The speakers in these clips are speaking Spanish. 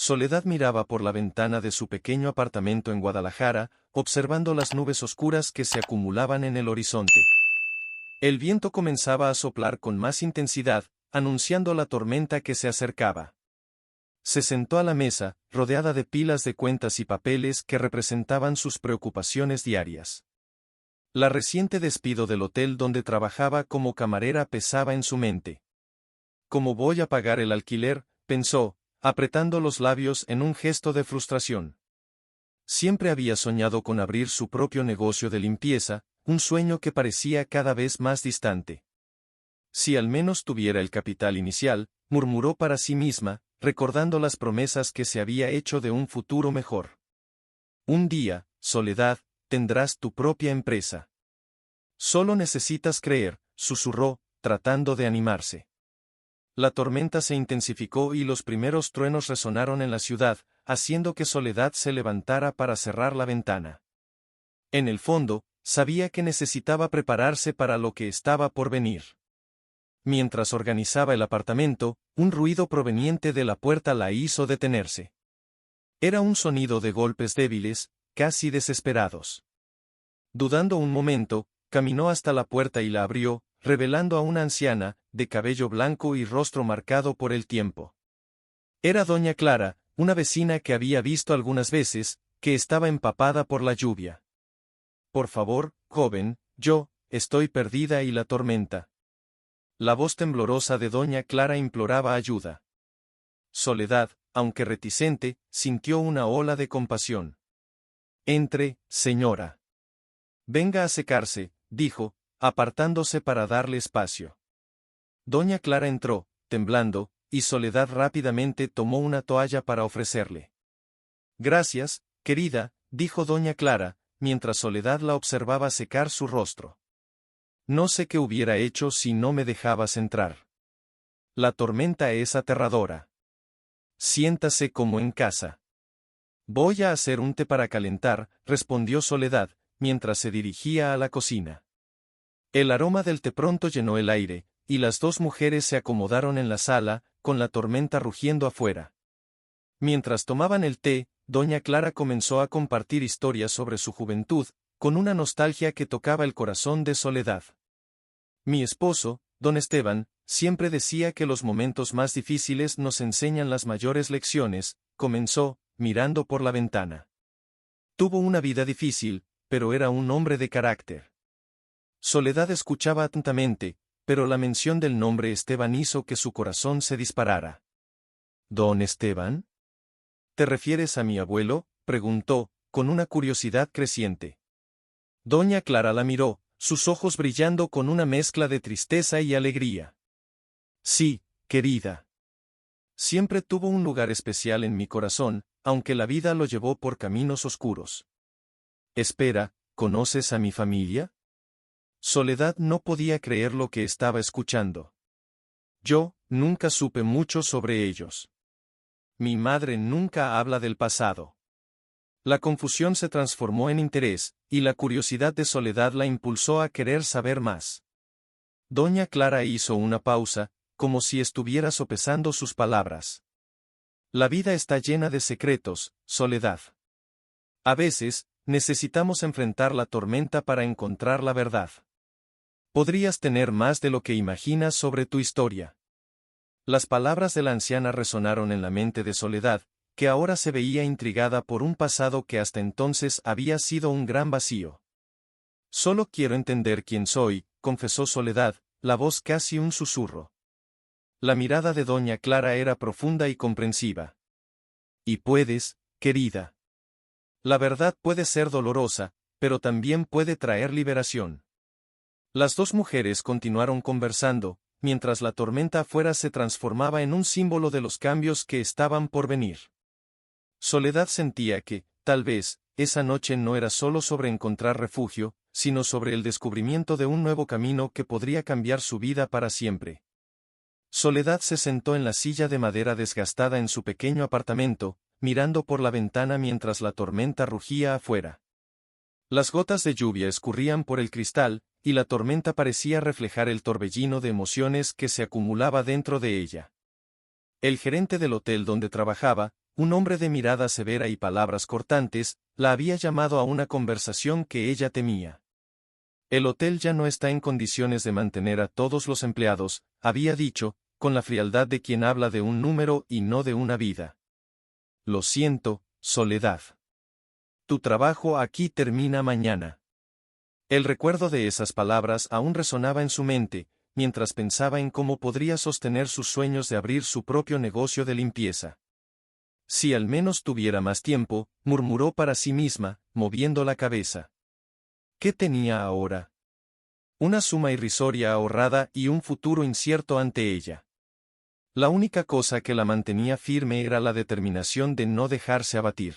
Soledad miraba por la ventana de su pequeño apartamento en Guadalajara, observando las nubes oscuras que se acumulaban en el horizonte. El viento comenzaba a soplar con más intensidad, anunciando la tormenta que se acercaba. Se sentó a la mesa, rodeada de pilas de cuentas y papeles que representaban sus preocupaciones diarias. La reciente despido del hotel donde trabajaba como camarera pesaba en su mente. ¿Cómo voy a pagar el alquiler?, pensó, apretando los labios en un gesto de frustración. Siempre había soñado con abrir su propio negocio de limpieza, un sueño que parecía cada vez más distante. Si al menos tuviera el capital inicial, murmuró para sí misma, recordando las promesas que se había hecho de un futuro mejor. Un día, Soledad, tendrás tu propia empresa. Solo necesitas creer, susurró, tratando de animarse. La tormenta se intensificó y los primeros truenos resonaron en la ciudad, haciendo que Soledad se levantara para cerrar la ventana. En el fondo, sabía que necesitaba prepararse para lo que estaba por venir. Mientras organizaba el apartamento, un ruido proveniente de la puerta la hizo detenerse. Era un sonido de golpes débiles, casi desesperados. Dudando un momento, caminó hasta la puerta y la abrió, revelando a una anciana, de cabello blanco y rostro marcado por el tiempo. Era doña Clara, una vecina que había visto algunas veces, que estaba empapada por la lluvia. Por favor, joven, yo, estoy perdida y la tormenta. La voz temblorosa de doña Clara imploraba ayuda. Soledad, aunque reticente, sintió una ola de compasión. Entre, señora. Venga a secarse, dijo, apartándose para darle espacio. Doña Clara entró, temblando, y Soledad rápidamente tomó una toalla para ofrecerle. Gracias, querida, dijo doña Clara, mientras Soledad la observaba secar su rostro. No sé qué hubiera hecho si no me dejabas entrar. La tormenta es aterradora. Siéntase como en casa. Voy a hacer un té para calentar, respondió Soledad, mientras se dirigía a la cocina. El aroma del té pronto llenó el aire, y las dos mujeres se acomodaron en la sala, con la tormenta rugiendo afuera. Mientras tomaban el té, doña Clara comenzó a compartir historias sobre su juventud, con una nostalgia que tocaba el corazón de Soledad. Mi esposo, don Esteban, siempre decía que los momentos más difíciles nos enseñan las mayores lecciones, comenzó, mirando por la ventana. Tuvo una vida difícil, pero era un hombre de carácter. Soledad escuchaba atentamente, pero la mención del nombre Esteban hizo que su corazón se disparara. ¿Don Esteban? ¿Te refieres a mi abuelo?, preguntó, con una curiosidad creciente. Doña Clara la miró, sus ojos brillando con una mezcla de tristeza y alegría. Sí, querida. Siempre tuvo un lugar especial en mi corazón, aunque la vida lo llevó por caminos oscuros. Espera, ¿conoces a mi familia? Soledad no podía creer lo que estaba escuchando. Yo, nunca supe mucho sobre ellos. Mi madre nunca habla del pasado. La confusión se transformó en interés, y la curiosidad de Soledad la impulsó a querer saber más. Doña Clara hizo una pausa, como si estuviera sopesando sus palabras. La vida está llena de secretos, Soledad. A veces, necesitamos enfrentar la tormenta para encontrar la verdad. Podrías tener más de lo que imaginas sobre tu historia. Las palabras de la anciana resonaron en la mente de Soledad, que ahora se veía intrigada por un pasado que hasta entonces había sido un gran vacío. Solo quiero entender quién soy, confesó Soledad, la voz casi un susurro. La mirada de doña Clara era profunda y comprensiva. Y puedes, querida. La verdad puede ser dolorosa, pero también puede traer liberación. Las dos mujeres continuaron conversando, mientras la tormenta afuera se transformaba en un símbolo de los cambios que estaban por venir. Soledad sentía que, tal vez, esa noche no era solo sobre encontrar refugio, sino sobre el descubrimiento de un nuevo camino que podría cambiar su vida para siempre. Soledad se sentó en la silla de madera desgastada en su pequeño apartamento, mirando por la ventana mientras la tormenta rugía afuera. Las gotas de lluvia escurrían por el cristal, y la tormenta parecía reflejar el torbellino de emociones que se acumulaba dentro de ella. El gerente del hotel donde trabajaba, un hombre de mirada severa y palabras cortantes, la había llamado a una conversación que ella temía. El hotel ya no está en condiciones de mantener a todos los empleados, había dicho, con la frialdad de quien habla de un número y no de una vida. Lo siento, Soledad. Tu trabajo aquí termina mañana. El recuerdo de esas palabras aún resonaba en su mente, mientras pensaba en cómo podría sostener sus sueños de abrir su propio negocio de limpieza. Si al menos tuviera más tiempo, murmuró para sí misma, moviendo la cabeza. ¿Qué tenía ahora? Una suma irrisoria ahorrada y un futuro incierto ante ella. La única cosa que la mantenía firme era la determinación de no dejarse abatir.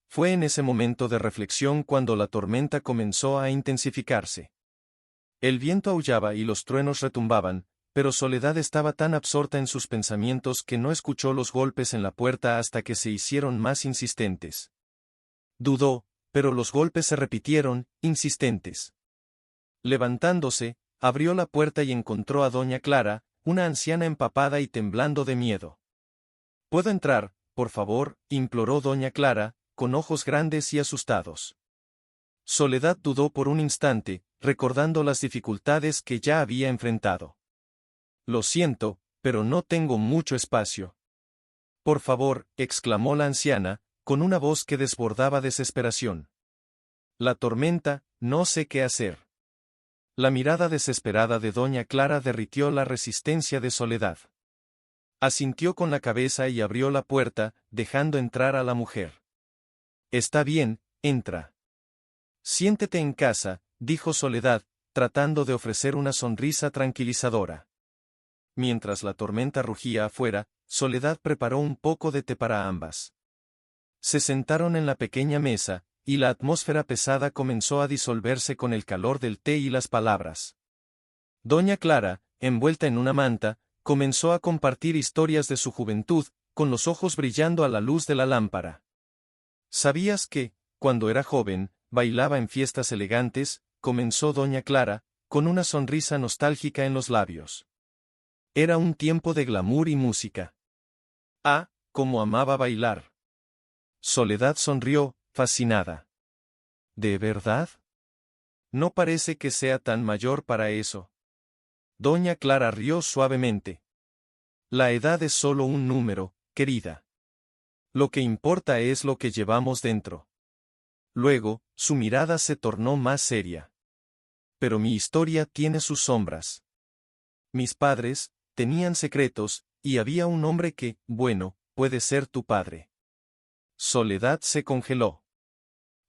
Fue en ese momento de reflexión cuando la tormenta comenzó a intensificarse. El viento aullaba y los truenos retumbaban, pero Soledad estaba tan absorta en sus pensamientos que no escuchó los golpes en la puerta hasta que se hicieron más insistentes. Dudó, pero los golpes se repitieron, insistentes. Levantándose, abrió la puerta y encontró a doña Clara, una anciana empapada y temblando de miedo. ¿Puedo entrar, por favor?, imploró doña Clara, con ojos grandes y asustados. Soledad dudó por un instante, recordando las dificultades que ya había enfrentado. Lo siento, pero no tengo mucho espacio. Por favor, exclamó la anciana, con una voz que desbordaba desesperación. La tormenta, no sé qué hacer. La mirada desesperada de doña Clara derritió la resistencia de Soledad. Asintió con la cabeza y abrió la puerta, dejando entrar a la mujer. Está bien, entra. Siéntete en casa, dijo Soledad, tratando de ofrecer una sonrisa tranquilizadora. Mientras la tormenta rugía afuera, Soledad preparó un poco de té para ambas. Se sentaron en la pequeña mesa, y la atmósfera pesada comenzó a disolverse con el calor del té y las palabras. Doña Clara, envuelta en una manta, comenzó a compartir historias de su juventud, con los ojos brillando a la luz de la lámpara. ¿Sabías que, cuando era joven, bailaba en fiestas elegantes? Comenzó doña Clara, con una sonrisa nostálgica en los labios. Era un tiempo de glamour y música. Ah, cómo amaba bailar. Soledad sonrió, fascinada. ¿De verdad? No parece que sea tan mayor para eso. Doña Clara rió suavemente. La edad es solo un número, querida. Lo que importa es lo que llevamos dentro. Luego, su mirada se tornó más seria. Pero mi historia tiene sus sombras. Mis padres tenían secretos, y había un hombre que, bueno, puede ser tu padre. Soledad se congeló.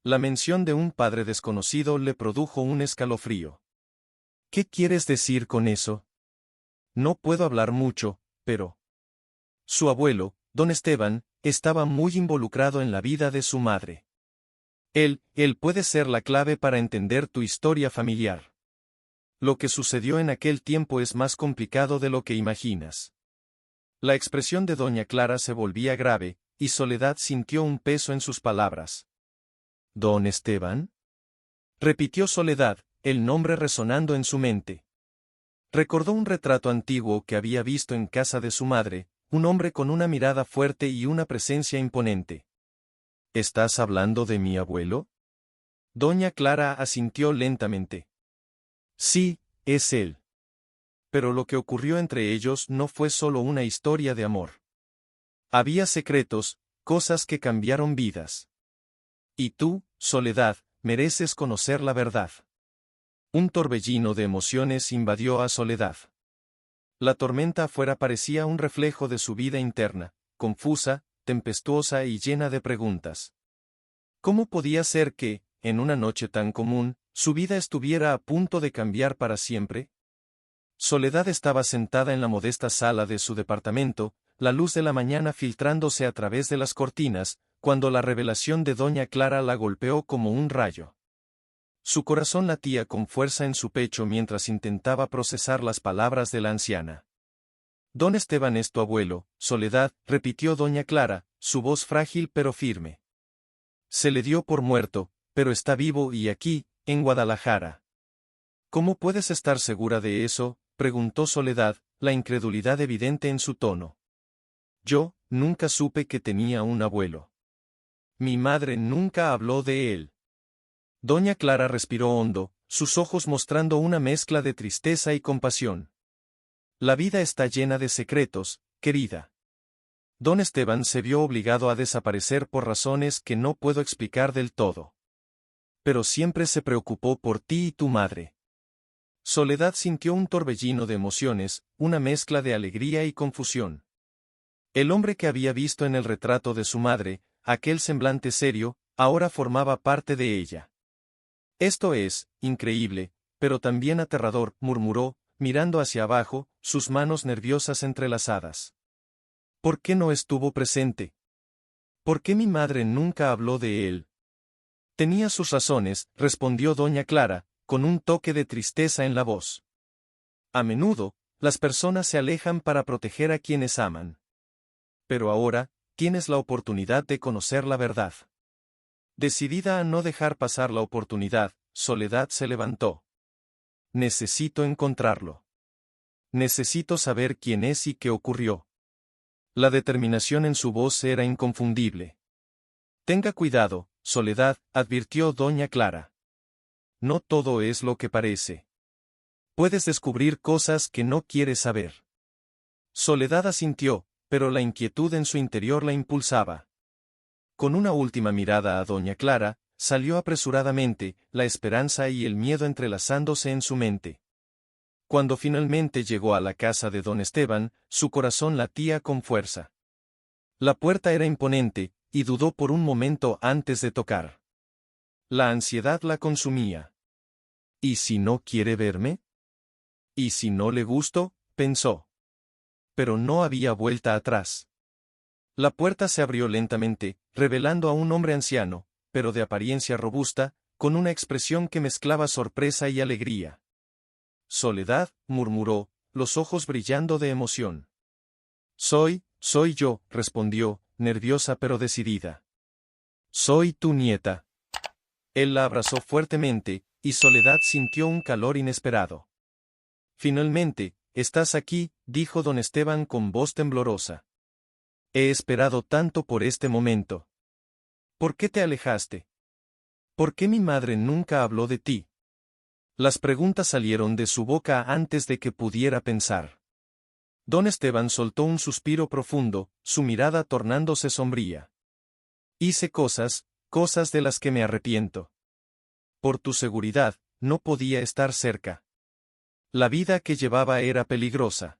La mención de un padre desconocido le produjo un escalofrío. ¿Qué quieres decir con eso? No puedo hablar mucho, pero... Su abuelo, don Esteban, estaba muy involucrado en la vida de su madre. Él puede ser la clave para entender tu historia familiar. Lo que sucedió en aquel tiempo es más complicado de lo que imaginas. La expresión de doña Clara se volvía grave, y Soledad sintió un peso en sus palabras. ¿Don Esteban? Repitió Soledad, el nombre resonando en su mente. Recordó un retrato antiguo que había visto en casa de su madre, un hombre con una mirada fuerte y una presencia imponente. ¿Estás hablando de mi abuelo? Doña Clara asintió lentamente. Sí, es él. Pero lo que ocurrió entre ellos no fue solo una historia de amor. Había secretos, cosas que cambiaron vidas. Y tú, Soledad, mereces conocer la verdad. Un torbellino de emociones invadió a Soledad. La tormenta afuera parecía un reflejo de su vida interna, confusa, tempestuosa y llena de preguntas. ¿Cómo podía ser que, en una noche tan común, su vida estuviera a punto de cambiar para siempre? Soledad estaba sentada en la modesta sala de su departamento, la luz de la mañana filtrándose a través de las cortinas, cuando la revelación de doña Clara la golpeó como un rayo. Su corazón latía con fuerza en su pecho mientras intentaba procesar las palabras de la anciana. Don Esteban es tu abuelo, Soledad, repitió doña Clara, su voz frágil pero firme. Se le dio por muerto, pero está vivo y aquí, en Guadalajara. ¿Cómo puedes estar segura de eso?, preguntó Soledad, la incredulidad evidente en su tono. Yo, nunca supe que tenía un abuelo. Mi madre nunca habló de él. Doña Clara respiró hondo, sus ojos mostrando una mezcla de tristeza y compasión. La vida está llena de secretos, querida. Don Esteban se vio obligado a desaparecer por razones que no puedo explicar del todo. Pero siempre se preocupó por ti y tu madre. Soledad sintió un torbellino de emociones, una mezcla de alegría y confusión. El hombre que había visto en el retrato de su madre, aquel semblante serio, ahora formaba parte de ella. Esto es, increíble, pero también aterrador, murmuró, mirando hacia abajo, sus manos nerviosas entrelazadas. ¿Por qué no estuvo presente? ¿Por qué mi madre nunca habló de él? Tenía sus razones, respondió doña Clara, con un toque de tristeza en la voz. A menudo, las personas se alejan para proteger a quienes aman. Pero ahora, tienes la oportunidad de conocer la verdad. Decidida a no dejar pasar la oportunidad, Soledad se levantó. Necesito encontrarlo. Necesito saber quién es y qué ocurrió. La determinación en su voz era inconfundible. Tenga cuidado, Soledad, advirtió doña Clara. No todo es lo que parece. Puedes descubrir cosas que no quieres saber. Soledad asintió, pero la inquietud en su interior la impulsaba. Con una última mirada a doña Clara, salió apresuradamente, la esperanza y el miedo entrelazándose en su mente. Cuando finalmente llegó a la casa de don Esteban, su corazón latía con fuerza. La puerta era imponente, y dudó por un momento antes de tocar. La ansiedad la consumía. ¿Y si no quiere verme? ¿Y si no le gusto? Pensó. Pero no había vuelta atrás. La puerta se abrió lentamente, revelando a un hombre anciano, pero de apariencia robusta, con una expresión que mezclaba sorpresa y alegría. Soledad, murmuró, los ojos brillando de emoción. Soy yo, respondió, nerviosa pero decidida. Soy tu nieta. Él la abrazó fuertemente, y Soledad sintió un calor inesperado. Finalmente, estás aquí, dijo don Esteban con voz temblorosa. He esperado tanto por este momento. ¿Por qué te alejaste? ¿Por qué mi madre nunca habló de ti? Las preguntas salieron de su boca antes de que pudiera pensar. Don Esteban soltó un suspiro profundo, su mirada tornándose sombría. Hice cosas de las que me arrepiento. Por tu seguridad, no podía estar cerca. La vida que llevaba era peligrosa.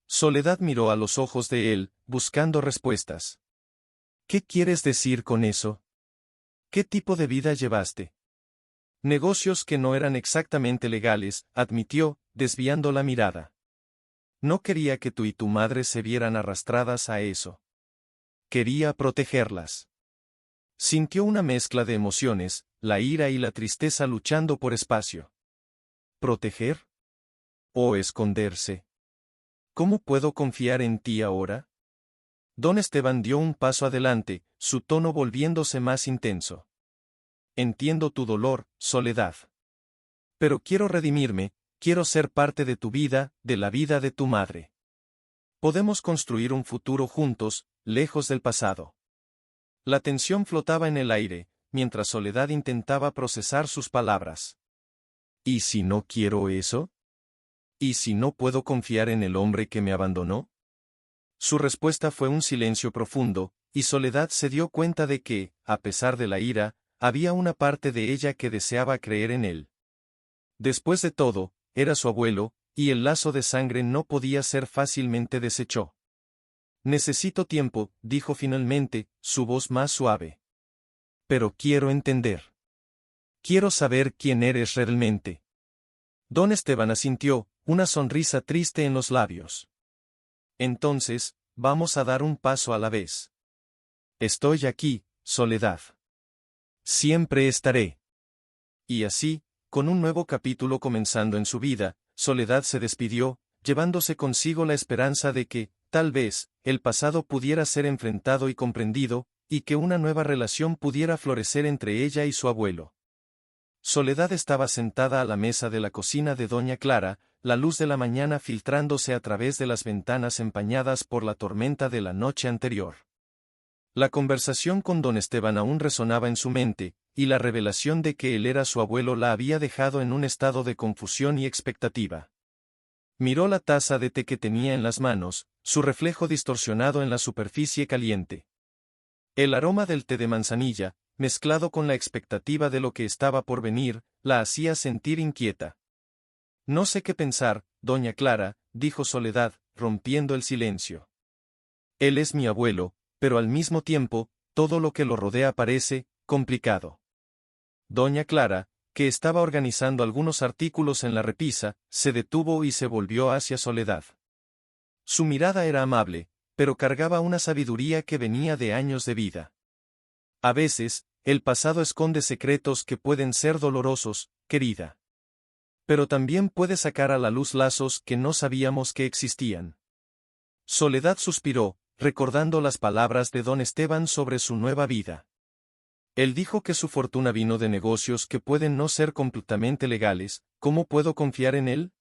Soledad miró a los ojos de él, buscando respuestas. ¿Qué quieres decir con eso? ¿Qué tipo de vida llevaste? Negocios que no eran exactamente legales, admitió, desviando la mirada. No quería que tú y tu madre se vieran arrastradas a eso. Quería protegerlas. Sintió una mezcla de emociones, la ira y la tristeza luchando por espacio. ¿Proteger? ¿O esconderse? ¿Cómo puedo confiar en ti ahora? Don Esteban dio un paso adelante, su tono volviéndose más intenso. Entiendo tu dolor, Soledad. Pero quiero redimirme, quiero ser parte de tu vida, de la vida de tu madre. Podemos construir un futuro juntos, lejos del pasado. La tensión flotaba en el aire, mientras Soledad intentaba procesar sus palabras. ¿Y si no quiero eso? ¿Y si no puedo confiar en el hombre que me abandonó? Su respuesta fue un silencio profundo, y Soledad se dio cuenta de que, a pesar de la ira, había una parte de ella que deseaba creer en él. Después de todo, era su abuelo, y el lazo de sangre no podía ser fácilmente deshecho. Necesito tiempo, dijo finalmente, su voz más suave. Pero quiero entender. Quiero saber quién eres realmente. Don Esteban asintió, una sonrisa triste en los labios. Entonces, vamos a dar un paso a la vez. Estoy aquí, Soledad. Siempre estaré. Y así, con un nuevo capítulo comenzando en su vida, Soledad se despidió, llevándose consigo la esperanza de que, tal vez, el pasado pudiera ser enfrentado y comprendido, y que una nueva relación pudiera florecer entre ella y su abuelo. Soledad estaba sentada a la mesa de la cocina de doña Clara, la luz de la mañana filtrándose a través de las ventanas empañadas por la tormenta de la noche anterior. La conversación con don Esteban aún resonaba en su mente, y la revelación de que él era su abuelo la había dejado en un estado de confusión y expectativa. Miró la taza de té que tenía en las manos, su reflejo distorsionado en la superficie caliente. El aroma del té de manzanilla, mezclado con la expectativa de lo que estaba por venir, la hacía sentir inquieta. No sé qué pensar, doña Clara, dijo Soledad, rompiendo el silencio. Él es mi abuelo, pero al mismo tiempo, todo lo que lo rodea parece complicado. Doña Clara, que estaba organizando algunos artículos en la repisa, se detuvo y se volvió hacia Soledad. Su mirada era amable, pero cargaba una sabiduría que venía de años de vida. A veces, el pasado esconde secretos que pueden ser dolorosos, querida. Pero también puede sacar a la luz lazos que no sabíamos que existían. Soledad suspiró, recordando las palabras de don Esteban sobre su nueva vida. Él dijo que su fortuna vino de negocios que pueden no ser completamente legales. ¿Cómo puedo confiar en él?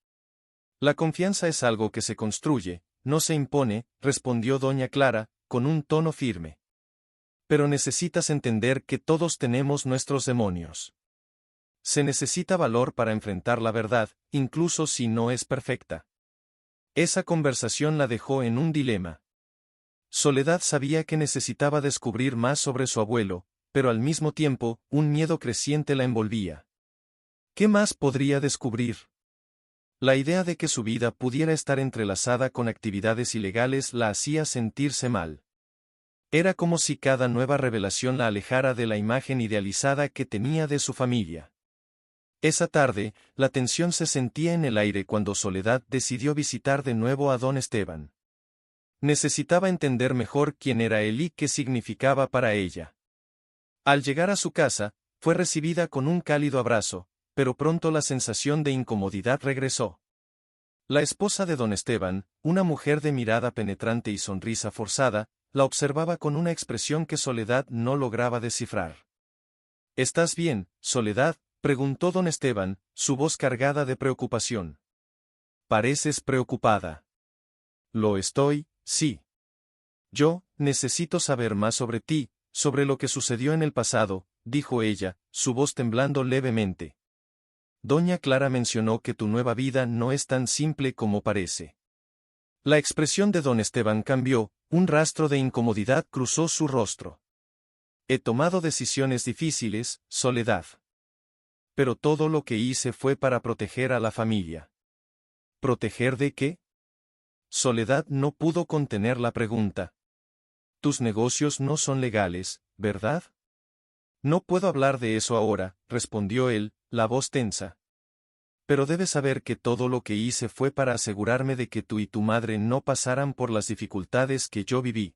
La confianza es algo que se construye, no se impone, respondió doña Clara, con un tono firme. Pero necesitas entender que todos tenemos nuestros demonios. Se necesita valor para enfrentar la verdad, incluso si no es perfecta. Esa conversación la dejó en un dilema. Soledad sabía que necesitaba descubrir más sobre su abuelo, pero al mismo tiempo, un miedo creciente la envolvía. ¿Qué más podría descubrir? La idea de que su vida pudiera estar entrelazada con actividades ilegales la hacía sentirse mal. Era como si cada nueva revelación la alejara de la imagen idealizada que tenía de su familia. Esa tarde, la tensión se sentía en el aire cuando Soledad decidió visitar de nuevo a don Esteban. Necesitaba entender mejor quién era él y qué significaba para ella. Al llegar a su casa, fue recibida con un cálido abrazo, pero pronto la sensación de incomodidad regresó. La esposa de don Esteban, una mujer de mirada penetrante y sonrisa forzada, la observaba con una expresión que Soledad no lograba descifrar. ¿Estás bien, Soledad?, preguntó don Esteban, su voz cargada de preocupación. Pareces preocupada. Lo estoy, sí. Yo, necesito saber más sobre ti, sobre lo que sucedió en el pasado, dijo ella, su voz temblando levemente. Doña Clara mencionó que tu nueva vida no es tan simple como parece. La expresión de don Esteban cambió, un rastro de incomodidad cruzó su rostro. He tomado decisiones difíciles, Soledad. Pero todo lo que hice fue para proteger a la familia. ¿Proteger de qué? Soledad no pudo contener la pregunta. Tus negocios no son legales, ¿verdad? No puedo hablar de eso ahora, respondió él, la voz tensa. Pero debes saber que todo lo que hice fue para asegurarme de que tú y tu madre no pasaran por las dificultades que yo viví.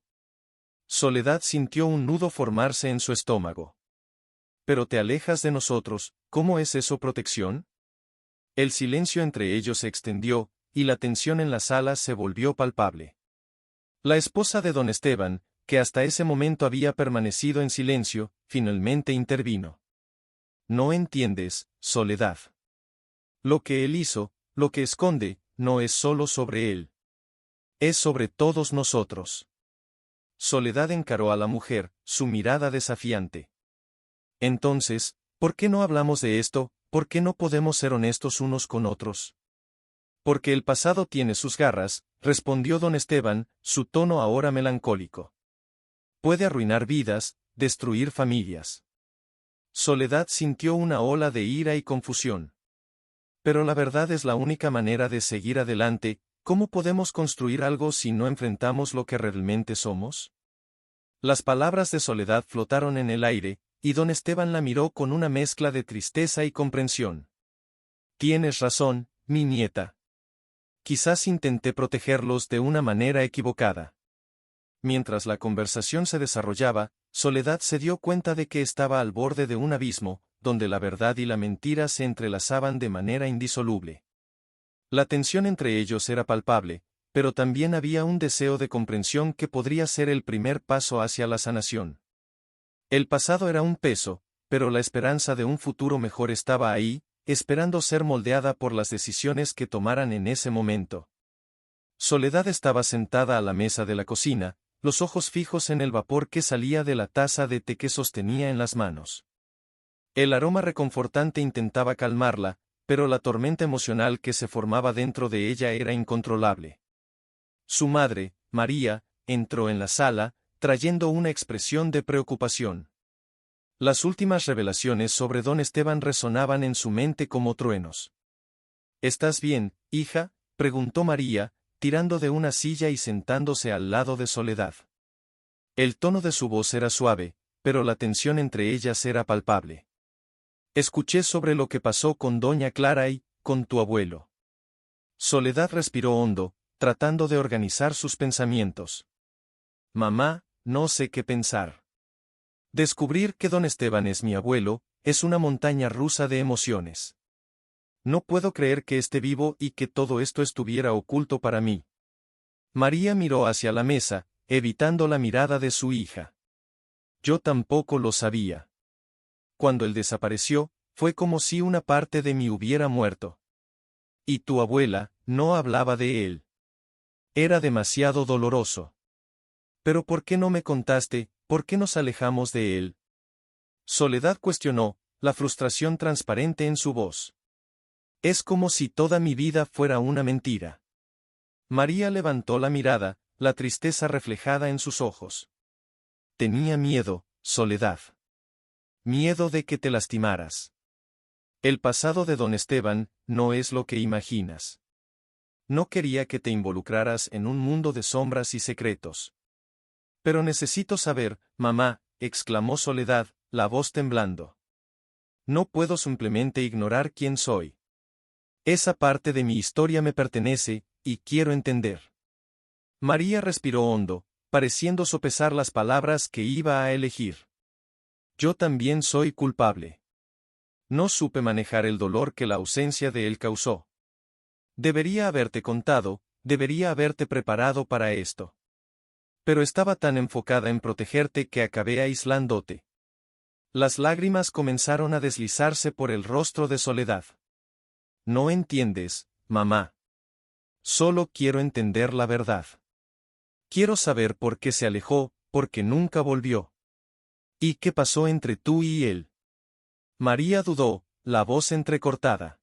Soledad sintió un nudo formarse en su estómago. Pero te alejas de nosotros, ¿cómo es eso protección? El silencio entre ellos se extendió, y la tensión en la sala se volvió palpable. La esposa de don Esteban, que hasta ese momento había permanecido en silencio, finalmente intervino. No entiendes, Soledad. Lo que él hizo, lo que esconde, no es solo sobre él. Es sobre todos nosotros. Soledad encaró a la mujer, su mirada desafiante. Entonces, ¿por qué no hablamos de esto? ¿Por qué no podemos ser honestos unos con otros? Porque el pasado tiene sus garras, respondió don Esteban, su tono ahora melancólico. Puede arruinar vidas, destruir familias. Soledad sintió una ola de ira y confusión. Pero la verdad es la única manera de seguir adelante. ¿Cómo podemos construir algo si no enfrentamos lo que realmente somos? Las palabras de Soledad flotaron en el aire, y don Esteban la miró con una mezcla de tristeza y comprensión. Tienes razón, mi nieta. Quizás intenté protegerlos de una manera equivocada. Mientras la conversación se desarrollaba, Soledad se dio cuenta de que estaba al borde de un abismo, donde la verdad y la mentira se entrelazaban de manera indisoluble. La tensión entre ellos era palpable, pero también había un deseo de comprensión que podría ser el primer paso hacia la sanación. El pasado era un peso, pero la esperanza de un futuro mejor estaba ahí, esperando ser moldeada por las decisiones que tomaran en ese momento. Soledad estaba sentada a la mesa de la cocina, los ojos fijos en el vapor que salía de la taza de té que sostenía en las manos. El aroma reconfortante intentaba calmarla, pero la tormenta emocional que se formaba dentro de ella era incontrolable. Su madre, María, entró en la sala, trayendo una expresión de preocupación. Las últimas revelaciones sobre don Esteban resonaban en su mente como truenos. ¿Estás bien, hija?, preguntó María, tirando de una silla y sentándose al lado de Soledad. El tono de su voz era suave, pero la tensión entre ellas era palpable. Escuché sobre lo que pasó con doña Clara y con tu abuelo. Soledad respiró hondo, tratando de organizar sus pensamientos. Mamá, no sé qué pensar. Descubrir que don Esteban es mi abuelo, es una montaña rusa de emociones. No puedo creer que esté vivo y que todo esto estuviera oculto para mí. María miró hacia la mesa, evitando la mirada de su hija. Yo tampoco lo sabía. Cuando él desapareció, fue como si una parte de mí hubiera muerto. Y tu abuela, no hablaba de él. Era demasiado doloroso. Pero ¿por qué no me contaste? ¿Por qué nos alejamos de él? Soledad cuestionó, la frustración transparente en su voz. Es como si toda mi vida fuera una mentira. María levantó la mirada, la tristeza reflejada en sus ojos. Tenía miedo, Soledad. Miedo de que te lastimaras. El pasado de don Esteban no es lo que imaginas. No quería que te involucraras en un mundo de sombras y secretos. Pero necesito saber, mamá, exclamó Soledad, la voz temblando. No puedo simplemente ignorar quién soy. Esa parte de mi historia me pertenece, y quiero entender. María respiró hondo, pareciendo sopesar las palabras que iba a elegir. Yo también soy culpable. No supe manejar el dolor que la ausencia de él causó. Debería haberte contado, debería haberte preparado para esto. Pero estaba tan enfocada en protegerte que acabé aislándote. Las lágrimas comenzaron a deslizarse por el rostro de Soledad. No entiendes, mamá. Solo quiero entender la verdad. Quiero saber por qué se alejó, por qué nunca volvió. ¿Y qué pasó entre tú y él? María dudó, la voz entrecortada.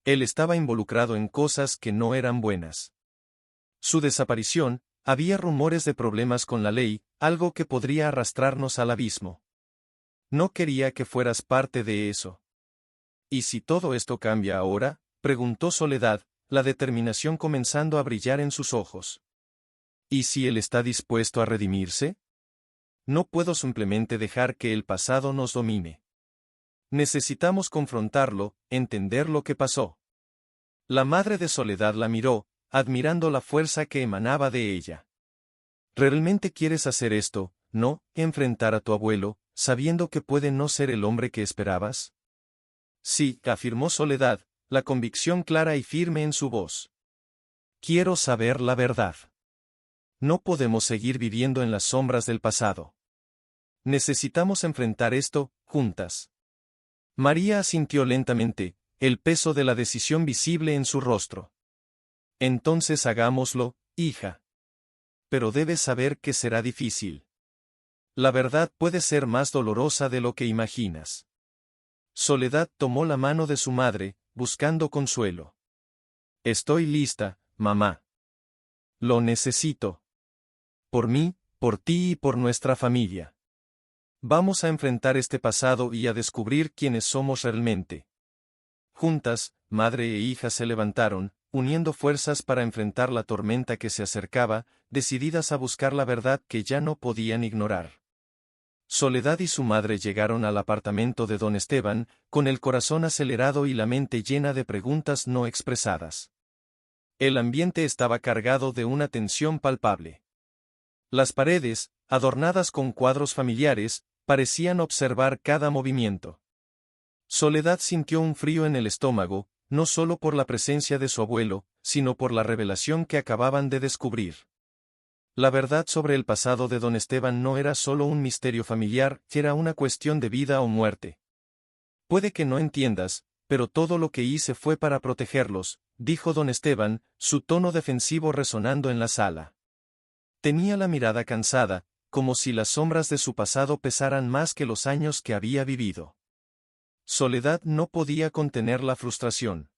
Él estaba involucrado en cosas que no eran buenas. Su desaparición, había rumores de problemas con la ley, algo que podría arrastrarnos al abismo. No quería que fueras parte de eso. ¿Y si todo esto cambia ahora?, preguntó Soledad, la determinación comenzando a brillar en sus ojos. ¿Y si él está dispuesto a redimirse? No puedo simplemente dejar que el pasado nos domine. Necesitamos confrontarlo, entender lo que pasó. La madre de Soledad la miró, admirando la fuerza que emanaba de ella. ¿Realmente quieres hacer esto, no, enfrentar a tu abuelo, sabiendo que puede no ser el hombre que esperabas? Sí, afirmó Soledad, la convicción clara y firme en su voz. Quiero saber la verdad. No podemos seguir viviendo en las sombras del pasado. Necesitamos enfrentar esto, juntas. María asintió lentamente, el peso de la decisión visible en su rostro. Entonces hagámoslo, hija. Pero debes saber que será difícil. La verdad puede ser más dolorosa de lo que imaginas. Soledad tomó la mano de su madre, buscando consuelo. Estoy lista, mamá. Lo necesito. Por mí, por ti y por nuestra familia. Vamos a enfrentar este pasado y a descubrir quiénes somos realmente. Juntas, madre e hija se levantaron, uniendo fuerzas para enfrentar la tormenta que se acercaba, decididas a buscar la verdad que ya no podían ignorar. Soledad y su madre llegaron al apartamento de don Esteban, con el corazón acelerado y la mente llena de preguntas no expresadas. El ambiente estaba cargado de una tensión palpable. Las paredes, adornadas con cuadros familiares, parecían observar cada movimiento. Soledad sintió un frío en el estómago, no solo por la presencia de su abuelo, sino por la revelación que acababan de descubrir. La verdad sobre el pasado de don Esteban no era solo un misterio familiar, era una cuestión de vida o muerte. Puede que no entiendas, pero todo lo que hice fue para protegerlos, dijo don Esteban, su tono defensivo resonando en la sala. Tenía la mirada cansada, como si las sombras de su pasado pesaran más que los años que había vivido. Soledad no podía contener la frustración.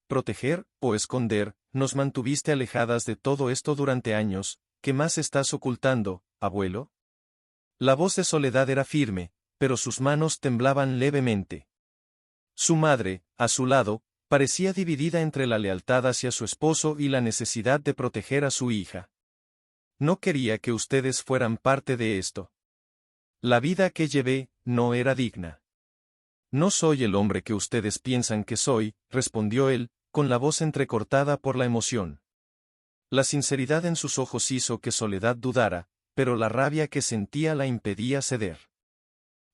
Proteger, o esconder, nos mantuviste alejadas de todo esto durante años. ¿Qué más estás ocultando, abuelo? La voz de Soledad era firme, pero sus manos temblaban levemente. Su madre, a su lado, parecía dividida entre la lealtad hacia su esposo y la necesidad de proteger a su hija. No quería que ustedes fueran parte de esto. La vida que llevé, no era digna. No soy el hombre que ustedes piensan que soy, respondió él, con la voz entrecortada por la emoción. La sinceridad en sus ojos hizo que Soledad dudara, pero la rabia que sentía la impedía ceder.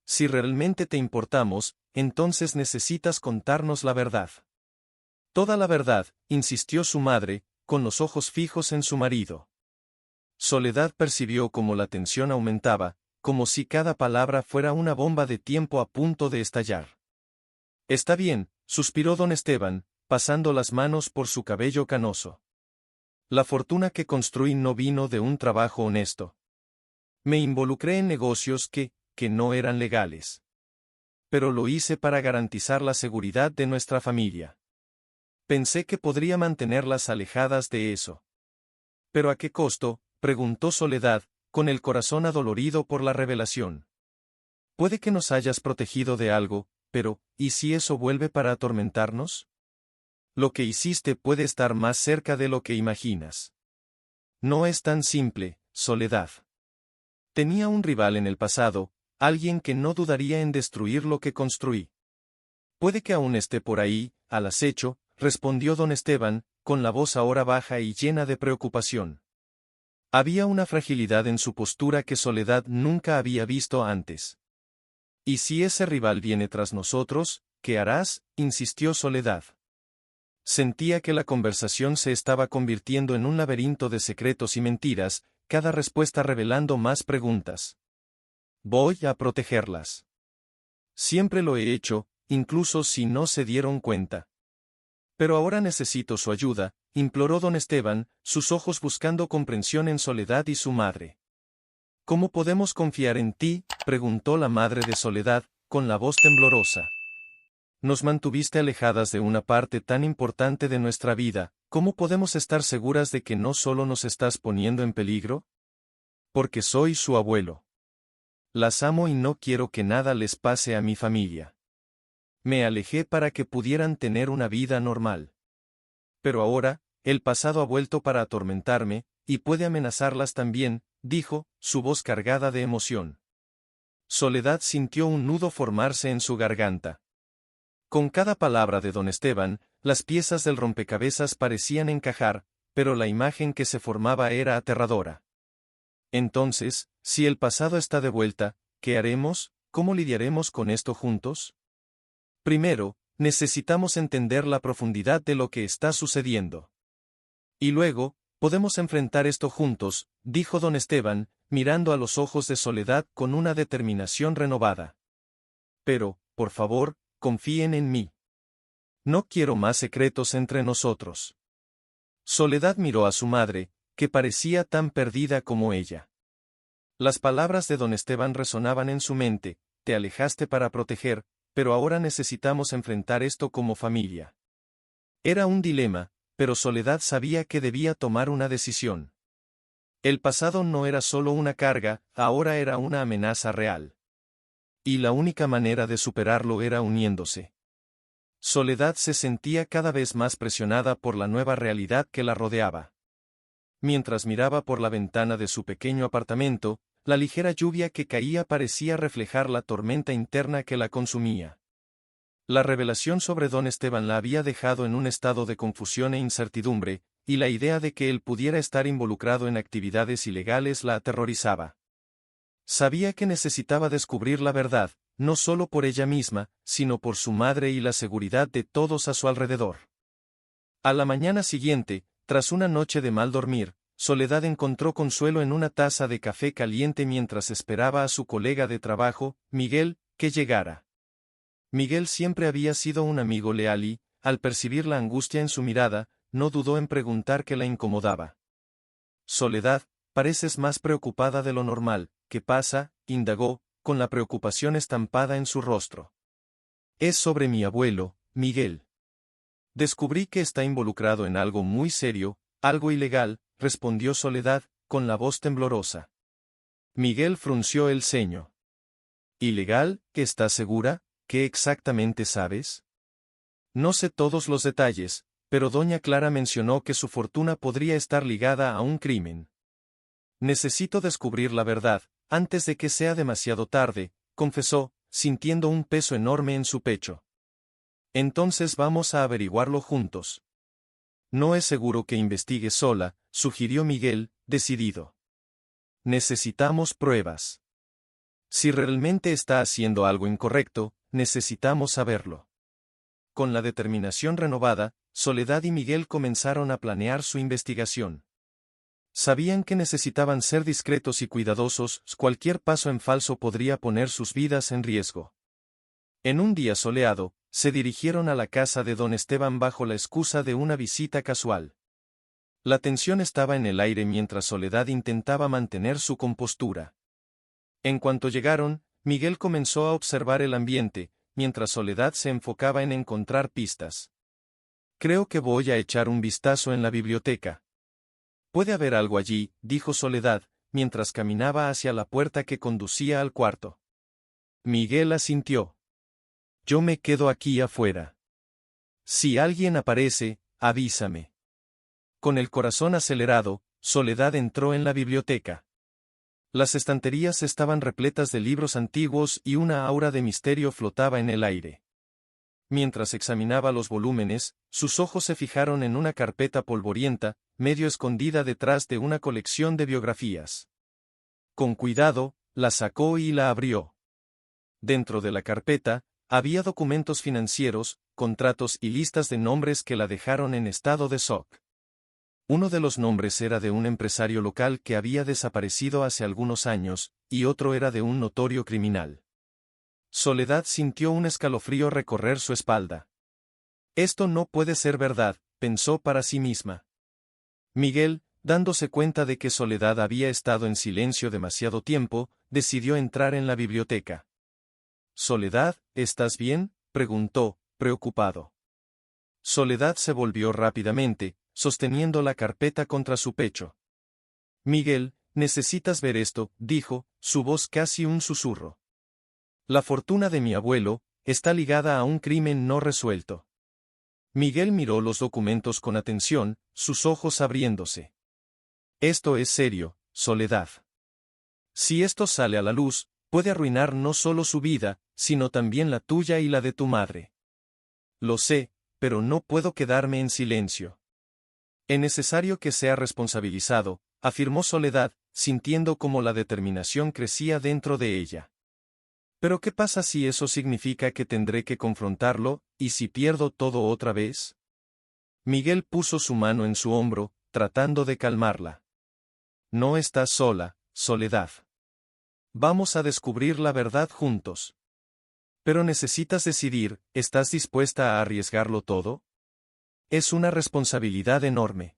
Si realmente te importamos, entonces necesitas contarnos la verdad. Toda la verdad, insistió su madre, con los ojos fijos en su marido. Soledad percibió cómo la tensión aumentaba, como si cada palabra fuera una bomba de tiempo a punto de estallar. Está bien, suspiró don Esteban, pasando las manos por su cabello canoso. La fortuna que construí no vino de un trabajo honesto. Me involucré en negocios que no eran legales. Pero lo hice para garantizar la seguridad de nuestra familia. Pensé que podría mantenerlas alejadas de eso. ¿Pero a qué costo?, preguntó Soledad, con el corazón adolorido por la revelación. Puede que nos hayas protegido de algo, pero, ¿y si eso vuelve para atormentarnos? Lo que hiciste puede estar más cerca de lo que imaginas. No es tan simple, Soledad. Tenía un rival en el pasado, alguien que no dudaría en destruir lo que construí. Puede que aún esté por ahí, al acecho, respondió don Esteban, con la voz ahora baja y llena de preocupación. Había una fragilidad en su postura que Soledad nunca había visto antes. ¿Y si ese rival viene tras nosotros, qué harás?, insistió Soledad. Sentía que la conversación se estaba convirtiendo en un laberinto de secretos y mentiras, cada respuesta revelando más preguntas. Voy a protegerlas. Siempre lo he hecho, incluso si no se dieron cuenta. Pero ahora necesito su ayuda, imploró don Esteban, sus ojos buscando comprensión en Soledad y su madre. ¿Cómo podemos confiar en ti?, preguntó la madre de Soledad, con la voz temblorosa. Nos mantuviste alejadas de una parte tan importante de nuestra vida, ¿cómo podemos estar seguras de que no solo nos estás poniendo en peligro? Porque soy su abuelo. Las amo y no quiero que nada les pase a mi familia. Me alejé para que pudieran tener una vida normal. Pero ahora, el pasado ha vuelto para atormentarme, y puede amenazarlas también, dijo, su voz cargada de emoción. Soledad sintió un nudo formarse en su garganta. Con cada palabra de don Esteban, las piezas del rompecabezas parecían encajar, pero la imagen que se formaba era aterradora. Entonces, si el pasado está de vuelta, ¿qué haremos? ¿Cómo lidiaremos con esto juntos? Primero, necesitamos entender la profundidad de lo que está sucediendo. Y luego, podemos enfrentar esto juntos, dijo don Esteban, mirando a los ojos de Soledad con una determinación renovada. Pero, por favor, confíen en mí. No quiero más secretos entre nosotros. Soledad miró a su madre, que parecía tan perdida como ella. Las palabras de don Esteban resonaban en su mente, te alejaste para proteger, pero ahora necesitamos enfrentar esto como familia. Era un dilema, pero Soledad sabía que debía tomar una decisión. El pasado no era solo una carga, ahora era una amenaza real. Y la única manera de superarlo era uniéndose. Soledad se sentía cada vez más presionada por la nueva realidad que la rodeaba. Mientras miraba por la ventana de su pequeño apartamento, la ligera lluvia que caía parecía reflejar la tormenta interna que la consumía. La revelación sobre don Esteban la había dejado en un estado de confusión e incertidumbre, y la idea de que él pudiera estar involucrado en actividades ilegales la aterrorizaba. Sabía que necesitaba descubrir la verdad, no solo por ella misma, sino por su madre y la seguridad de todos a su alrededor. A la mañana siguiente, tras una noche de mal dormir, Soledad encontró consuelo en una taza de café caliente mientras esperaba a su colega de trabajo, Miguel, que llegara. Miguel siempre había sido un amigo leal y, al percibir la angustia en su mirada, no dudó en preguntar qué la incomodaba. Soledad, pareces más preocupada de lo normal. ¿Qué pasa?, indagó, con la preocupación estampada en su rostro. Es sobre mi abuelo, Miguel. Descubrí que está involucrado en algo muy serio, algo ilegal, respondió Soledad, con la voz temblorosa. Miguel frunció el ceño. ¿Ilegal? ¿Estás segura? ¿Qué exactamente sabes? No sé todos los detalles, pero doña Clara mencionó que su fortuna podría estar ligada a un crimen. Necesito descubrir la verdad, antes de que sea demasiado tarde, confesó, sintiendo un peso enorme en su pecho. Entonces vamos a averiguarlo juntos. No es seguro que investigue sola, sugirió Miguel, decidido. Necesitamos pruebas. Si realmente está haciendo algo incorrecto, necesitamos saberlo. Con la determinación renovada, Soledad y Miguel comenzaron a planear su investigación. Sabían que necesitaban ser discretos y cuidadosos, cualquier paso en falso podría poner sus vidas en riesgo. En un día soleado, se dirigieron a la casa de don Esteban bajo la excusa de una visita casual. La tensión estaba en el aire mientras Soledad intentaba mantener su compostura. En cuanto llegaron, Miguel comenzó a observar el ambiente, mientras Soledad se enfocaba en encontrar pistas. Creo que voy a echar un vistazo en la biblioteca. Puede haber algo allí, dijo Soledad, mientras caminaba hacia la puerta que conducía al cuarto. Miguel asintió. Yo me quedo aquí afuera. Si alguien aparece, avísame. Con el corazón acelerado, Soledad entró en la biblioteca. Las estanterías estaban repletas de libros antiguos y una aura de misterio flotaba en el aire. Mientras examinaba los volúmenes, sus ojos se fijaron en una carpeta polvorienta, medio escondida detrás de una colección de biografías. Con cuidado, la sacó y la abrió. Dentro de la carpeta, había documentos financieros, contratos y listas de nombres que la dejaron en estado de shock. Uno de los nombres era de un empresario local que había desaparecido hace algunos años, y otro era de un notorio criminal. Soledad sintió un escalofrío recorrer su espalda. Esto no puede ser verdad, pensó para sí misma. Miguel, dándose cuenta de que Soledad había estado en silencio demasiado tiempo, decidió entrar en la biblioteca. «Soledad, ¿estás bien?», preguntó, preocupado. Soledad se volvió rápidamente, sosteniendo la carpeta contra su pecho. «Miguel, necesitas ver esto», dijo, su voz casi un susurro. «La fortuna de mi abuelo está ligada a un crimen no resuelto». Miguel miró los documentos con atención, sus ojos abriéndose. «Esto es serio, Soledad. Si esto sale a la luz, puede arruinar no solo su vida, sino también la tuya y la de tu madre. Lo sé, pero no puedo quedarme en silencio. Es necesario que sea responsabilizado», afirmó Soledad, sintiendo cómo la determinación crecía dentro de ella. «¿Pero qué pasa si eso significa que tendré que confrontarlo, y si pierdo todo otra vez?» Miguel puso su mano en su hombro, tratando de calmarla. «No estás sola, Soledad. Vamos a descubrir la verdad juntos. Pero necesitas decidir, ¿estás dispuesta a arriesgarlo todo? Es una responsabilidad enorme».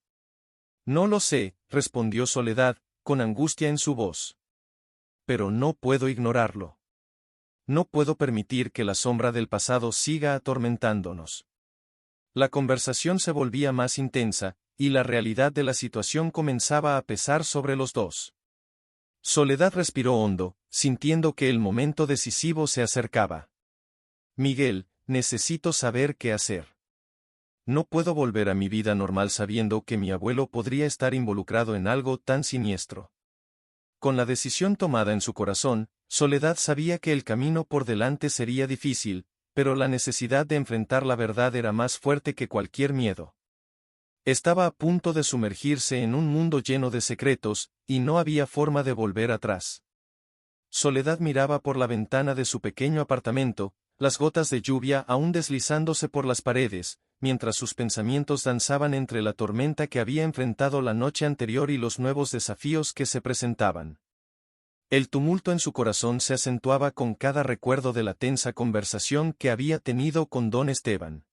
«No lo sé», respondió Soledad, con angustia en su voz. «Pero no puedo ignorarlo. No puedo permitir que la sombra del pasado siga atormentándonos». La conversación se volvía más intensa, y la realidad de la situación comenzaba a pesar sobre los dos. Soledad respiró hondo, sintiendo que el momento decisivo se acercaba. «Miguel, necesito saber qué hacer. No puedo volver a mi vida normal sabiendo que mi abuelo podría estar involucrado en algo tan siniestro». Con la decisión tomada en su corazón, Soledad sabía que el camino por delante sería difícil, pero la necesidad de enfrentar la verdad era más fuerte que cualquier miedo. Estaba a punto de sumergirse en un mundo lleno de secretos, y no había forma de volver atrás. Soledad miraba por la ventana de su pequeño apartamento, las gotas de lluvia aún deslizándose por las paredes, mientras sus pensamientos danzaban entre la tormenta que había enfrentado la noche anterior y los nuevos desafíos que se presentaban. El tumulto en su corazón se acentuaba con cada recuerdo de la tensa conversación que había tenido con don Esteban.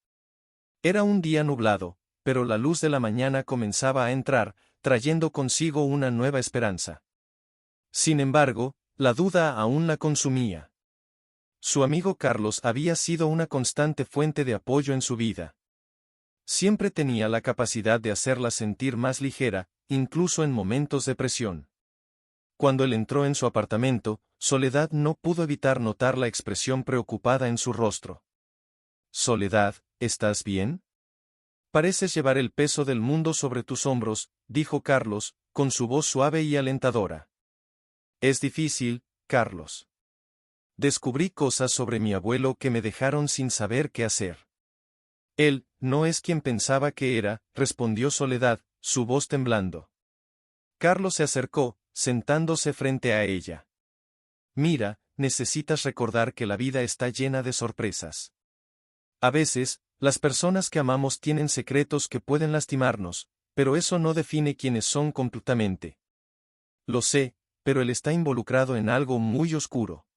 Era un día nublado, pero la luz de la mañana comenzaba a entrar, trayendo consigo una nueva esperanza. Sin embargo, la duda aún la consumía. Su amigo Carlos había sido una constante fuente de apoyo en su vida. Siempre tenía la capacidad de hacerla sentir más ligera, incluso en momentos de presión. Cuando él entró en su apartamento, Soledad no pudo evitar notar la expresión preocupada en su rostro. «Soledad, ¿estás bien? Pareces llevar el peso del mundo sobre tus hombros», dijo Carlos, con su voz suave y alentadora. «Es difícil, Carlos. Descubrí cosas sobre mi abuelo que me dejaron sin saber qué hacer». «Él no es quien pensaba que era», respondió Soledad, su voz temblando. Carlos se acercó, sentándose frente a ella. «Mira, necesitas recordar que la vida está llena de sorpresas. A veces, las personas que amamos tienen secretos que pueden lastimarnos, pero eso no define quiénes son completamente. Lo sé, pero él está involucrado en algo muy oscuro.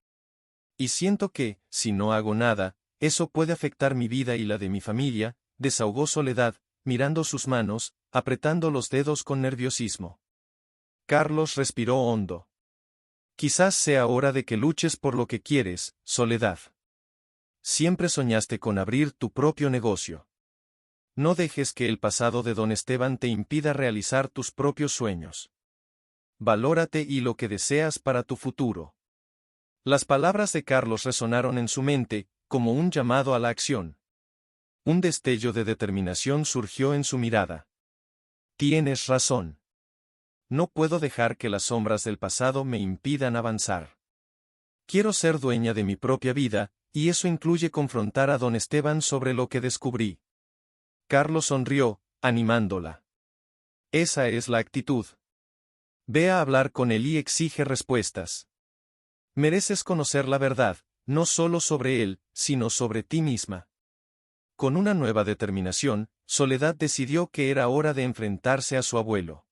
Y siento que, si no hago nada, eso puede afectar mi vida y la de mi familia», desahogó Soledad, mirando sus manos, apretando los dedos con nerviosismo. Carlos respiró hondo. «Quizás sea hora de que luches por lo que quieres, Soledad. Siempre soñaste con abrir tu propio negocio. No dejes que el pasado de don Esteban te impida realizar tus propios sueños. Valórate y lo que deseas para tu futuro». Las palabras de Carlos resonaron en su mente, como un llamado a la acción. Un destello de determinación surgió en su mirada. «Tienes razón. No puedo dejar que las sombras del pasado me impidan avanzar. Quiero ser dueña de mi propia vida, y eso incluye confrontar a don Esteban sobre lo que descubrí». Carlos sonrió, animándola. «Esa es la actitud. Ve a hablar con él y exige respuestas. Mereces conocer la verdad, no solo sobre él, sino sobre ti misma». Con una nueva determinación, Soledad decidió que era hora de enfrentarse a su abuelo.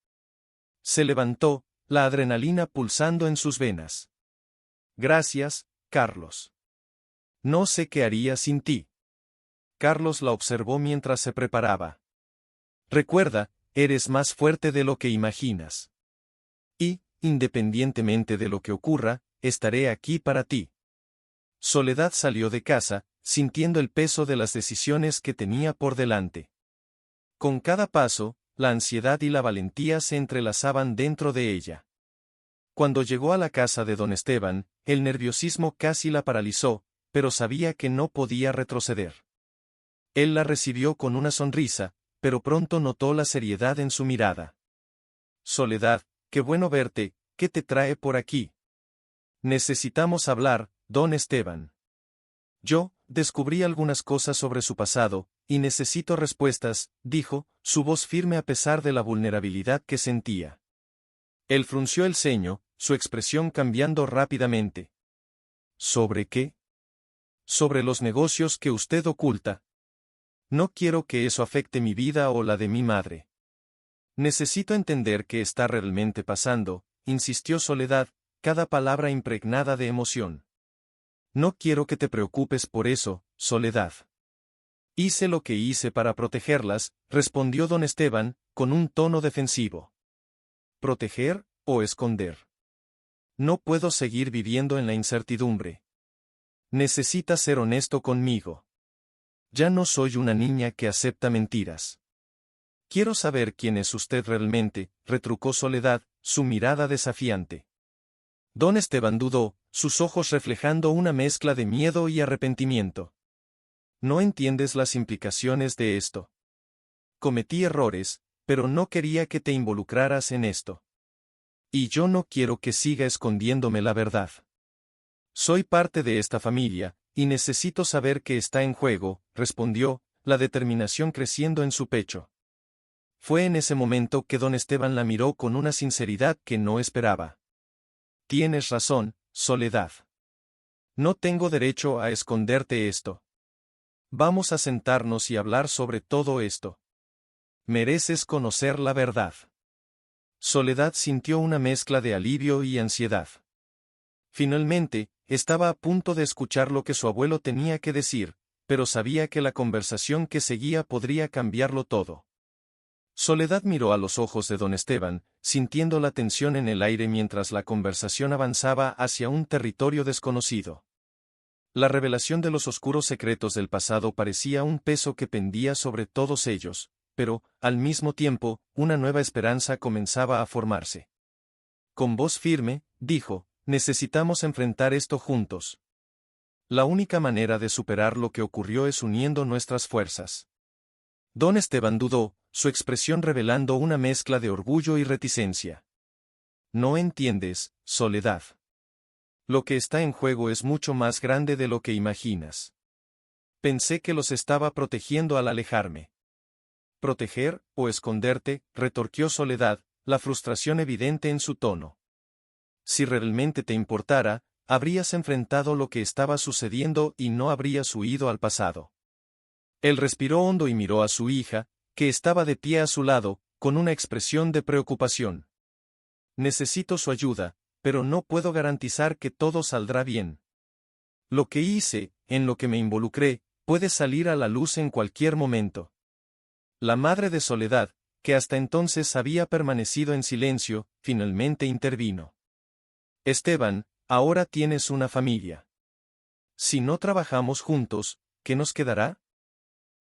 Se levantó, la adrenalina pulsando en sus venas. «Gracias, Carlos. No sé qué haría sin ti». Carlos la observó mientras se preparaba. «Recuerda, eres más fuerte de lo que imaginas. Y, independientemente de lo que ocurra, estaré aquí para ti». Soledad salió de casa, sintiendo el peso de las decisiones que tenía por delante. Con cada paso, la ansiedad y la valentía se entrelazaban dentro de ella. Cuando llegó a la casa de don Esteban, el nerviosismo casi la paralizó, pero sabía que no podía retroceder. Él la recibió con una sonrisa, pero pronto notó la seriedad en su mirada. «Soledad, qué bueno verte, ¿qué te trae por aquí?» «Necesitamos hablar, don Esteban. Yo descubrí algunas cosas sobre su pasado, y necesito respuestas», dijo, su voz firme a pesar de la vulnerabilidad que sentía. Él frunció el ceño, su expresión cambiando rápidamente. «¿Sobre qué?» «Sobre los negocios que usted oculta. No quiero que eso afecte mi vida o la de mi madre. Necesito entender qué está realmente pasando», insistió Soledad, cada palabra impregnada de emoción. «No quiero que te preocupes por eso, Soledad. Hice lo que hice para protegerlas», respondió don Esteban, con un tono defensivo. «¿Proteger o esconder? No puedo seguir viviendo en la incertidumbre. Necesitas ser honesto conmigo. Ya no soy una niña que acepta mentiras». «Quiero saber quién es usted realmente», retrucó Soledad, su mirada desafiante. Don Esteban dudó, sus ojos reflejando una mezcla de miedo y arrepentimiento. «No entiendes las implicaciones de esto. Cometí errores, pero no quería que te involucraras en esto. Y yo no quiero que siga escondiéndome la verdad. Soy parte de esta familia, y necesito saber qué está en juego», respondió, la determinación creciendo en su pecho. Fue en ese momento que don Esteban la miró con una sinceridad que no esperaba. «Tienes razón, Soledad. No tengo derecho a esconderte esto. Vamos a sentarnos y hablar sobre todo esto. Mereces conocer la verdad. Soledad sintió una mezcla de alivio y ansiedad. Finalmente, estaba a punto de escuchar lo que su abuelo tenía que decir, pero sabía que la conversación que seguía podría cambiarlo todo. Soledad miró a los ojos de don Esteban, sintiendo la tensión en el aire mientras la conversación avanzaba hacia un territorio desconocido. La revelación de los oscuros secretos del pasado parecía un peso que pendía sobre todos ellos, pero, al mismo tiempo, una nueva esperanza comenzaba a formarse. Con voz firme, dijo, necesitamos enfrentar esto juntos. La única manera de superar lo que ocurrió es uniendo nuestras fuerzas. Don Esteban dudó, su expresión revelando una mezcla de orgullo y reticencia. No entiendes, Soledad. Lo que está en juego es mucho más grande de lo que imaginas. Pensé que los estaba protegiendo al alejarme. ¿Proteger, o esconderte?, retorquió Soledad, la frustración evidente en su tono. Si realmente te importara, habrías enfrentado lo que estaba sucediendo y no habrías huido al pasado. Él respiró hondo y miró a su hija, que estaba de pie a su lado, con una expresión de preocupación. Necesito su ayuda, pero no puedo garantizar que todo saldrá bien. Lo que hice, en lo que me involucré, puede salir a la luz en cualquier momento. La madre de Soledad, que hasta entonces había permanecido en silencio, finalmente intervino. Esteban, ahora tienes una familia. Si no trabajamos juntos, ¿qué nos quedará?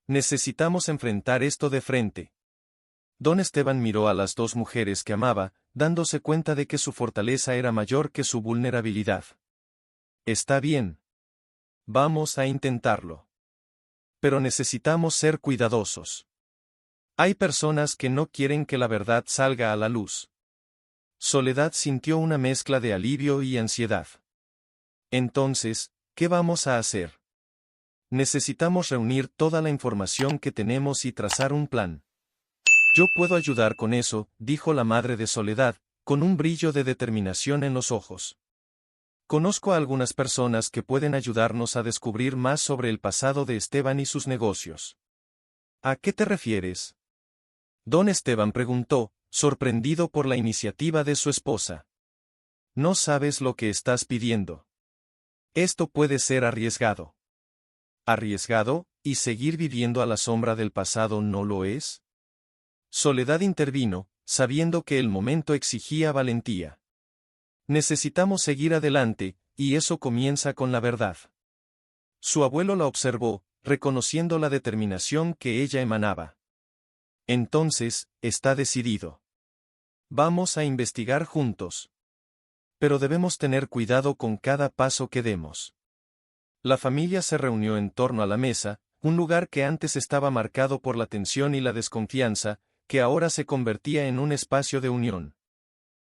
Necesitamos enfrentar esto de frente. Don Esteban miró a las dos mujeres que amaba, dándose cuenta de que su fortaleza era mayor que su vulnerabilidad. Está bien. Vamos a intentarlo. Pero necesitamos ser cuidadosos. Hay personas que no quieren que la verdad salga a la luz. Soledad sintió una mezcla de alivio y ansiedad. Entonces, ¿qué vamos a hacer? Necesitamos reunir toda la información que tenemos y trazar un plan. Yo puedo ayudar con eso, dijo la madre de Soledad, con un brillo de determinación en los ojos. Conozco a algunas personas que pueden ayudarnos a descubrir más sobre el pasado de Esteban y sus negocios. ¿A qué te refieres? Don Esteban preguntó, sorprendido por la iniciativa de su esposa. No sabes lo que estás pidiendo. Esto puede ser arriesgado. ¿Arriesgado, y seguir viviendo a la sombra del pasado no lo es? Soledad intervino, sabiendo que el momento exigía valentía. Necesitamos seguir adelante, y eso comienza con la verdad. Su abuelo la observó, reconociendo la determinación que ella emanaba. Entonces, está decidido. Vamos a investigar juntos. Pero debemos tener cuidado con cada paso que demos. La familia se reunió en torno a la mesa, un lugar que antes estaba marcado por la tensión y la desconfianza, que ahora se convertía en un espacio de unión.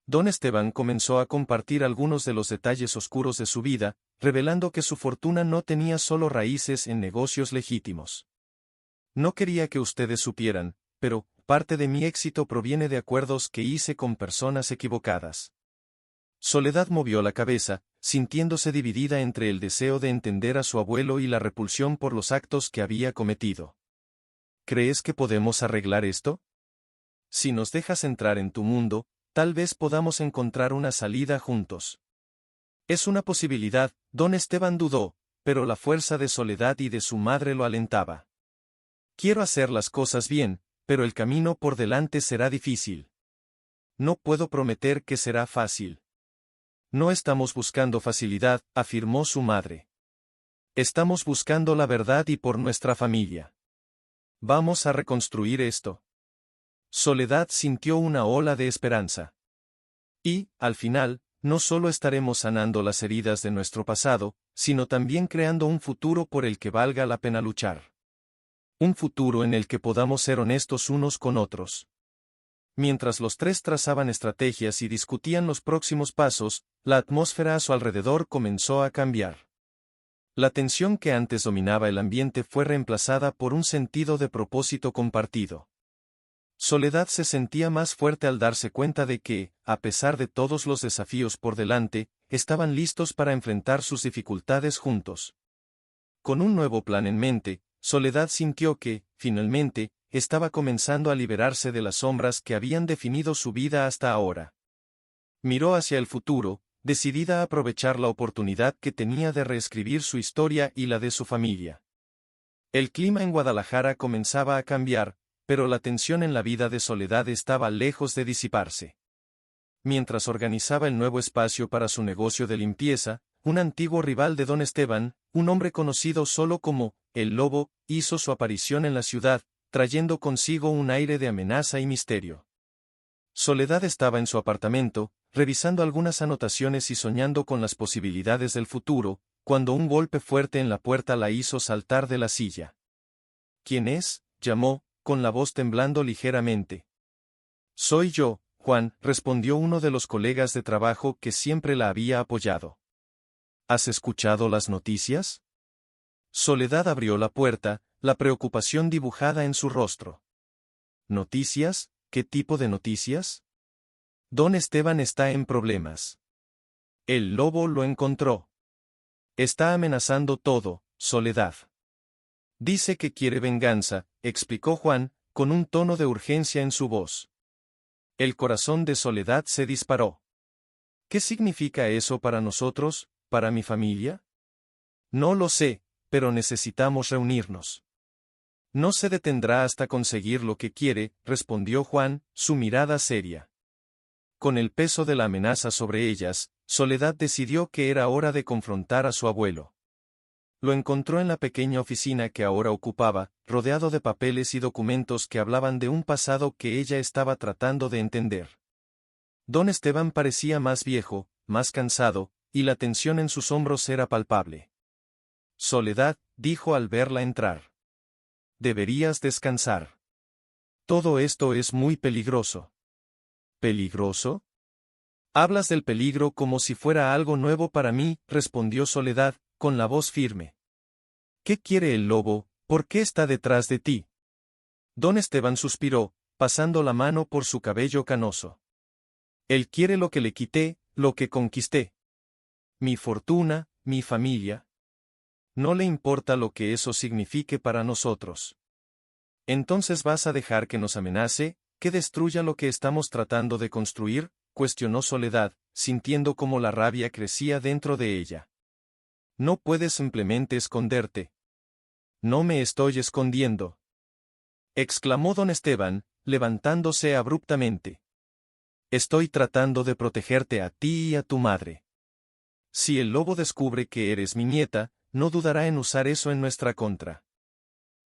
Don Esteban comenzó a compartir algunos de los detalles oscuros de su vida, revelando que su fortuna no tenía solo raíces en negocios legítimos. No quería que ustedes supieran, pero parte de mi éxito proviene de acuerdos que hice con personas equivocadas. Soledad movió la cabeza, sintiéndose dividida entre el deseo de entender a su abuelo y la repulsión por los actos que había cometido. ¿Crees que podemos arreglar esto? Si nos dejas entrar en tu mundo, tal vez podamos encontrar una salida juntos. Es una posibilidad, don Esteban dudó, pero la fuerza de Soledad y de su madre lo alentaba. Quiero hacer las cosas bien, pero el camino por delante será difícil. No puedo prometer que será fácil. No estamos buscando facilidad, afirmó su madre. Estamos buscando la verdad y por nuestra familia. Vamos a reconstruir esto. Soledad sintió una ola de esperanza. Y, al final, no solo estaremos sanando las heridas de nuestro pasado, sino también creando un futuro por el que valga la pena luchar. Un futuro en el que podamos ser honestos unos con otros. Mientras los tres trazaban estrategias y discutían los próximos pasos, la atmósfera a su alrededor comenzó a cambiar. La tensión que antes dominaba el ambiente fue reemplazada por un sentido de propósito compartido. Soledad se sentía más fuerte al darse cuenta de que, a pesar de todos los desafíos por delante, estaban listos para enfrentar sus dificultades juntos. Con un nuevo plan en mente, Soledad sintió que, finalmente, estaba comenzando a liberarse de las sombras que habían definido su vida hasta ahora. Miró hacia el futuro, decidida a aprovechar la oportunidad que tenía de reescribir su historia y la de su familia. El clima en Guadalajara comenzaba a cambiar, pero la tensión en la vida de Soledad estaba lejos de disiparse. Mientras organizaba el nuevo espacio para su negocio de limpieza, un antiguo rival de don Esteban, un hombre conocido solo como el Lobo, hizo su aparición en la ciudad, trayendo consigo un aire de amenaza y misterio. Soledad estaba en su apartamento, revisando algunas anotaciones y soñando con las posibilidades del futuro, cuando un golpe fuerte en la puerta la hizo saltar de la silla. ¿Quién es?, llamó, con la voz temblando ligeramente. Soy yo, Juan, respondió uno de los colegas de trabajo que siempre la había apoyado. ¿Has escuchado las noticias? Soledad abrió la puerta, la preocupación dibujada en su rostro. ¿Noticias? ¿Qué tipo de noticias? Don Esteban está en problemas. El Lobo lo encontró. Está amenazando todo, Soledad. Dice que quiere venganza, explicó Juan, con un tono de urgencia en su voz. El corazón de Soledad se disparó. ¿Qué significa eso para nosotros, para mi familia? No lo sé, pero necesitamos reunirnos. No se detendrá hasta conseguir lo que quiere, respondió Juan, su mirada seria. Con el peso de la amenaza sobre ellas, Soledad decidió que era hora de confrontar a su abuelo. Lo encontró en la pequeña oficina que ahora ocupaba, rodeado de papeles y documentos que hablaban de un pasado que ella estaba tratando de entender. Don Esteban parecía más viejo, más cansado, y la tensión en sus hombros era palpable. Soledad, dijo al verla entrar. Deberías descansar. Todo esto es muy peligroso. ¿Peligroso? Hablas del peligro como si fuera algo nuevo para mí, respondió Soledad, con la voz firme. ¿Qué quiere el Lobo? ¿Por qué está detrás de ti? Don Esteban suspiró, pasando la mano por su cabello canoso. Él quiere lo que le quité, lo que conquisté. Mi fortuna, mi familia. No le importa lo que eso signifique para nosotros. ¿Entonces vas a dejar que nos amenace, que destruya lo que estamos tratando de construir?, cuestionó Soledad, sintiendo cómo la rabia crecía dentro de ella. No puedes simplemente esconderte. No me estoy escondiendo, exclamó don Esteban, levantándose abruptamente. Estoy tratando de protegerte a ti y a tu madre. Si el Lobo descubre que eres mi nieta, no dudará en usar eso en nuestra contra.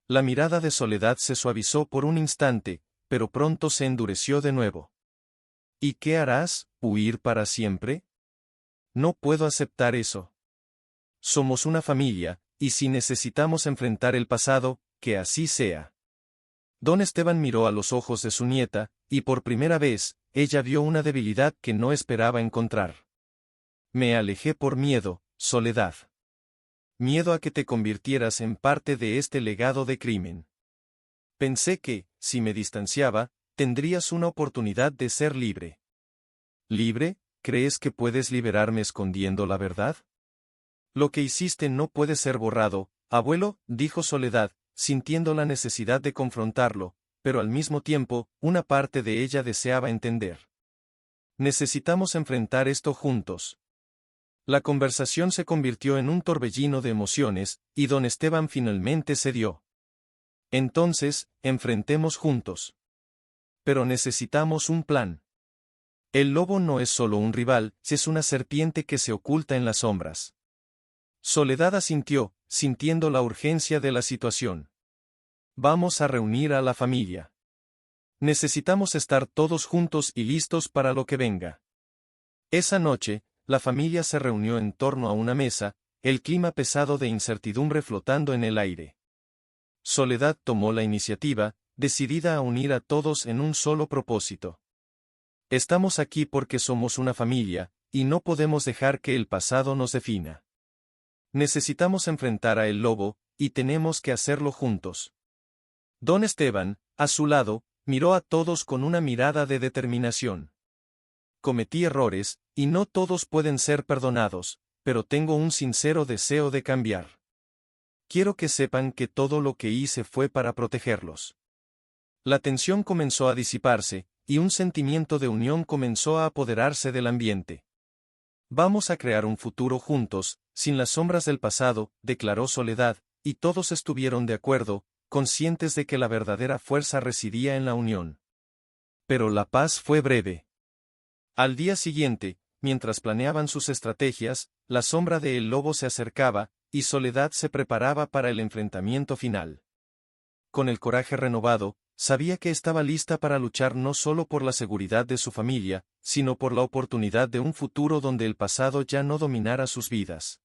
La mirada de Soledad se suavizó por un instante, pero pronto se endureció de nuevo. ¿Y qué harás? ¿Huir para siempre? No puedo aceptar eso. Somos una familia, y si necesitamos enfrentar el pasado, que así sea. Don Esteban miró a los ojos de su nieta, y por primera vez, ella vio una debilidad que no esperaba encontrar. Me alejé por miedo, Soledad. Miedo a que te convirtieras en parte de este legado de crimen. Pensé que, si me distanciaba, tendrías una oportunidad de ser libre. ¿Libre? ¿Crees que puedes liberarme escondiendo la verdad? Lo que hiciste no puede ser borrado, abuelo, dijo Soledad, sintiendo la necesidad de confrontarlo, pero al mismo tiempo, una parte de ella deseaba entender. Necesitamos enfrentar esto juntos. La conversación se convirtió en un torbellino de emociones, y don Esteban finalmente cedió. Entonces, enfrentemos juntos. Pero necesitamos un plan. El Lobo no es solo un rival, es una serpiente que se oculta en las sombras. Soledad asintió, sintiendo la urgencia de la situación. Vamos a reunir a la familia. Necesitamos estar todos juntos y listos para lo que venga. Esa noche, la familia se reunió en torno a una mesa, el clima pesado de incertidumbre flotando en el aire. Soledad tomó la iniciativa, decidida a unir a todos en un solo propósito. Estamos aquí porque somos una familia, y no podemos dejar que el pasado nos defina. Necesitamos enfrentar a el Lobo, y tenemos que hacerlo juntos. Don Esteban, a su lado, miró a todos con una mirada de determinación. Cometí errores, y no todos pueden ser perdonados, pero tengo un sincero deseo de cambiar. quiero que sepan que todo lo que hice fue para protegerlos. La tensión comenzó a disiparse, y un sentimiento de unión comenzó a apoderarse del ambiente. Vamos a crear un futuro juntos, sin las sombras del pasado, declaró Soledad, y todos estuvieron de acuerdo, conscientes de que la verdadera fuerza residía en la unión. Pero la paz fue breve. Al día siguiente, mientras planeaban sus estrategias, la sombra de El Lobo se acercaba, y Soledad se preparaba para el enfrentamiento final. Con el coraje renovado, sabía que estaba lista para luchar no solo por la seguridad de su familia, sino por la oportunidad de un futuro donde el pasado ya no dominara sus vidas.